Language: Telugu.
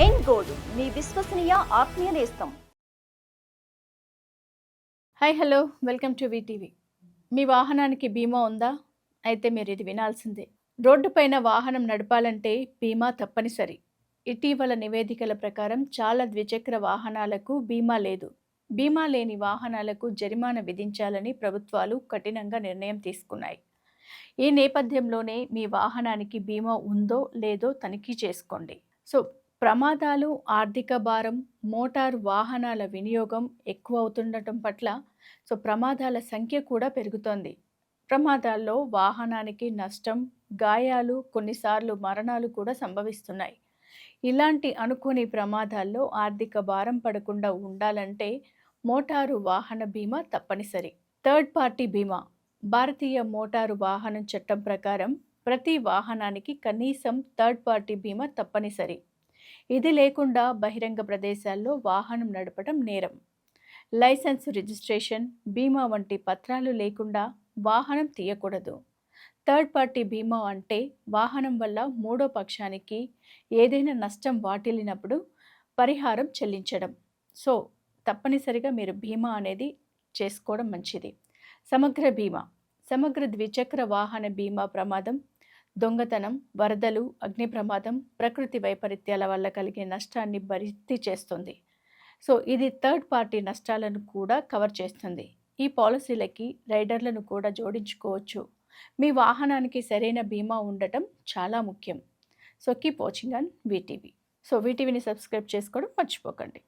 ఎన్ గోల్డ్ మీ విశ్వసనీయ ఆత్మీయ నేస్తం. Hi hello welcome to VTV. మీ వాహనానికి బీమా ఉందా? అయితే మీరు ఇది వినాల్సిందే. రోడ్డుపైన వాహనం నడపాలంటే బీమా తప్పనిసరి. ఇటీవల నివేదికల ప్రకారం చాలా ద్విచక్ర వాహనాలకు బీమా లేదు. బీమా లేని వాహనాలకు జరిమానా విధించాలని ప్రభుత్వాలు కఠినంగా నిర్ణయం తీసుకున్నాయి. ఈ నేపథ్యంలోనే మీ వాహనానికి బీమా ఉందో లేదో తనిఖీ చేసుకోండి. సో ప్రమాదాలు, ఆర్థిక భారం, మోటారు వాహనాల వినియోగం ఎక్కువ అవుతుండటం పట్ల ప్రమాదాల సంఖ్య కూడా పెరుగుతోంది. ప్రమాదాల్లో వాహనానికి నష్టం, గాయాలు, కొన్నిసార్లు మరణాలు కూడా సంభవిస్తున్నాయి. ఇలాంటి అనుకోని ప్రమాదాల్లో ఆర్థిక భారం పడకుండా ఉండాలంటే మోటారు వాహన బీమా తప్పనిసరి. థర్డ్ పార్టీ బీమా. భారతీయ మోటారు వాహనం చట్టం ప్రకారం ప్రతి వాహనానికి కనీసం థర్డ్ పార్టీ బీమా తప్పనిసరి. ఇది లేకుండా బహిరంగ ప్రదేశాల్లో వాహనం నడపడం నేరం. లైసెన్స్, రిజిస్ట్రేషన్, బీమా వంటి పత్రాలు లేకుండా వాహనం తీయకూడదు. థర్డ్ పార్టీ బీమా అంటే వాహనం వల్ల మూడో పక్షానికి ఏదైనా నష్టం వాటిల్లినప్పుడు పరిహారం చెల్లించడం. సో తప్పనిసరిగా మీరు బీమా అనేది చేసుకోవడం మంచిది. సమగ్ర బీమా. సమగ్ర ద్విచక్ర వాహన బీమా ప్రమాదం, దొంగతనం, వరదలు, అగ్ని ప్రమాదం, ప్రకృతి వైపరీత్యాల వల్ల కలిగే నష్టాన్ని భర్తీ చేస్తుంది. ఇది థర్డ్ పార్టీ నష్టాలను కూడా కవర్ చేస్తుంది. ఈ పాలసీలకి రైడర్లను కూడా జోడించుకోవచ్చు. మీ వాహనానికి సరైన బీమా ఉండటం చాలా ముఖ్యం. Keep watching on VTV. వీటీవీని సబ్స్క్రైబ్ చేసుకోవడం మర్చిపోకండి.